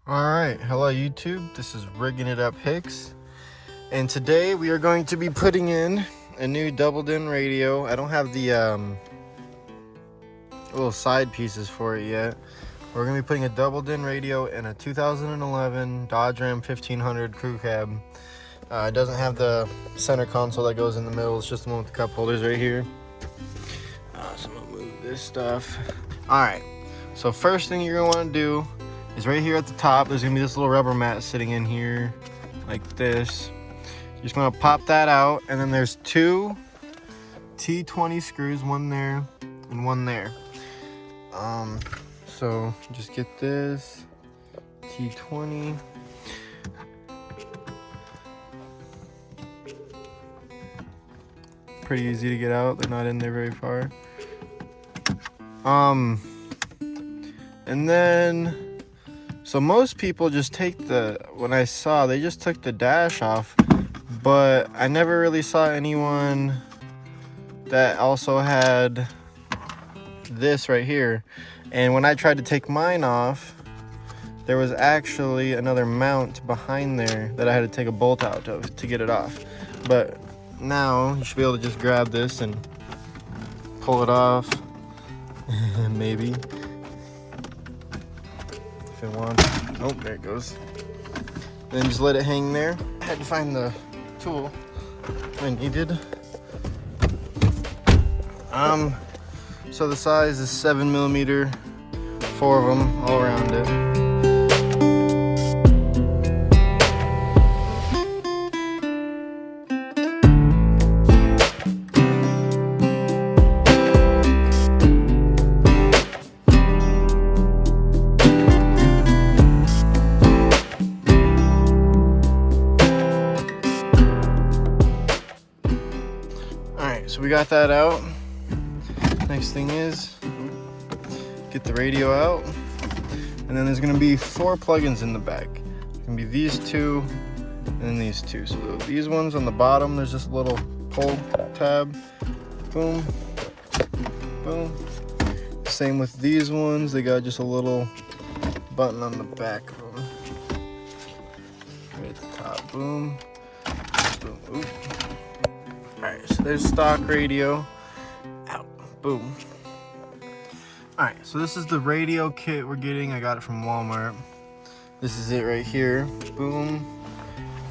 Alright, hello YouTube, this is RigginItUpHicks, and today we are going to be putting in a new double-din radio. I don't have the little side pieces for it yet. We're going to be putting a double-din radio in a 2011 Dodge Ram 1500 crew cab. It doesn't have the center console that goes in the middle, it's just the one with the cup holders right here. So I'm going to move this stuff. Alright, so first thing you're going to want to do is right here at the top, there's gonna be this little rubber mat sitting in here like this. You're just gonna pop that out, and then there's two T20 screws, one there and one there. So just get this T20. Pretty easy to get out, they're not in there very far. And then so most people just take they just took the dash off, but I never really saw anyone that also had this right here. And when I tried to take mine off, there was actually another mount behind there that I had to take a bolt out of to get it off. But now you should be able to just grab this and pull it off, maybe. If it wants. Oh, there it goes. Then just let it hang there. I had to find the tool I needed. So the size is 7mm, 4 of them all around it. So we got that out. Next thing is get the radio out, and then there's going to be 4 plugins in the back. It's going to be these two and then these two. So these ones on the bottom, there's just a little pull tab. Boom, boom. Same with these ones, they got just a little button on the back of them. Right at the top. Boom, boom. Oop. Alright, so there's stock radio. Out. Boom. Alright, so this is the radio kit we're getting. I got it from Walmart. This is it right here. Boom.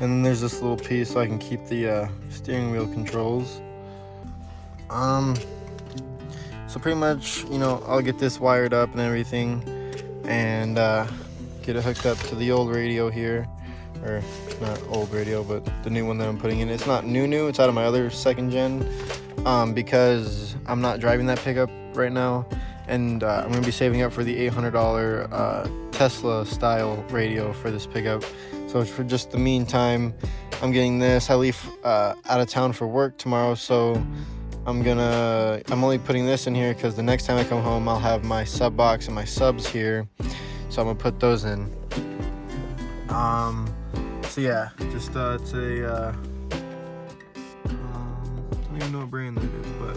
And then there's this little piece so I can keep the steering wheel controls. So pretty much, you know, I'll get this wired up and everything, and get it hooked up to the old radio here. Or not old radio, but the new one that I'm putting in. It's not new, it's out of my other 2nd gen, because I'm not driving that pickup right now, and I'm going to be saving up for the $800 Tesla style radio for this pickup. So for just the meantime, I'm getting this. I leave out of town for work tomorrow, so I'm only putting this in here because the next time I come home I'll have my sub box and my subs here, so I'm going to put those in. So yeah, just it's a I don't even know what brand that is, but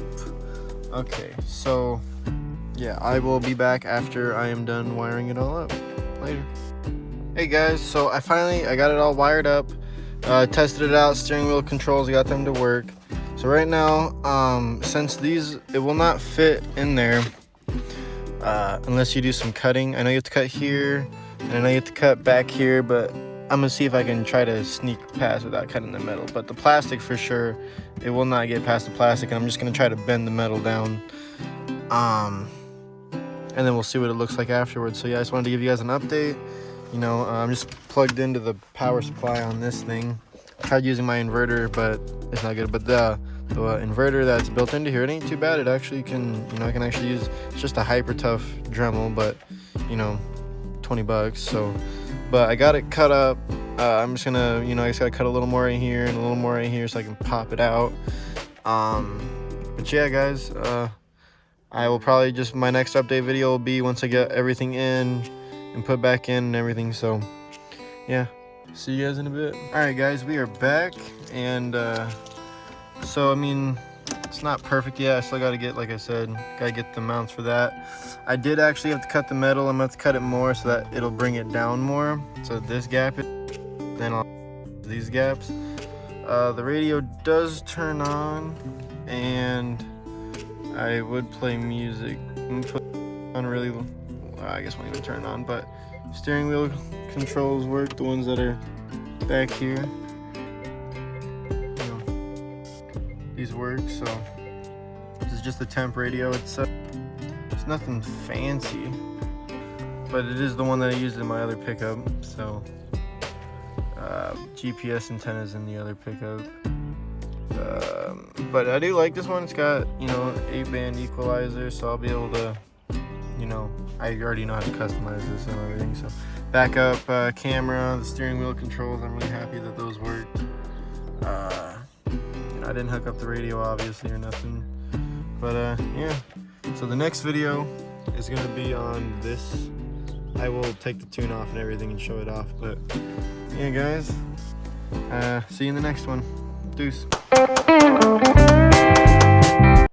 okay. So yeah, I will be back after I am done wiring it all up. Later. Hey guys, so I got it all wired up, tested it out, steering wheel controls, I got them to work. So right now, since it will not fit in there unless you do some cutting. I know you have to cut here, and I know you have to cut back here, but I'm gonna see if I can try to sneak past without cutting the metal. But the plastic, for sure, it will not get past the plastic, and I'm just gonna try to bend the metal down, and then we'll see what it looks like afterwards. So yeah, I just wanted to give you guys an update. You know, I'm just plugged into the power supply on this thing. I tried using my inverter, but it's not good. But the inverter that's built into here, it ain't too bad. It actually can, you know, I can actually use, it's just a hyper tough Dremel, but you know, $20. So but I got it cut up. I'm just gonna, you know, I just gotta cut a little more in here and a little more in here so I can pop it out. But yeah guys, I will probably just, my next update video will be once I get everything in and put back in and everything. So yeah, see you guys in a bit. Alright guys, we are back, and so I mean, It's not perfect yet. I still got to get, like I said, got to get the mounts for that. I did actually have to cut the metal. I'm going to cut it more so that it'll bring it down more. So this gap, then I'll these gaps. The radio does turn on, and I would play music. Put on really, I guess won't even turn on, but steering wheel controls work. The ones that are back here, these work. So this is just the temp radio. It's nothing fancy, but it is the one that I used in my other pickup. So GPS antennas in the other pickup. But I do like this one. It's got, 8-band equalizer, so I'll be able to, I already know how to customize this and everything. So backup camera, the steering wheel controls, I'm really happy that those worked. I didn't hook up the radio obviously or nothing, but yeah. So the next video is going to be on this. I will take the tune off and everything and show it off, but yeah guys, see you in the next one. Deuce.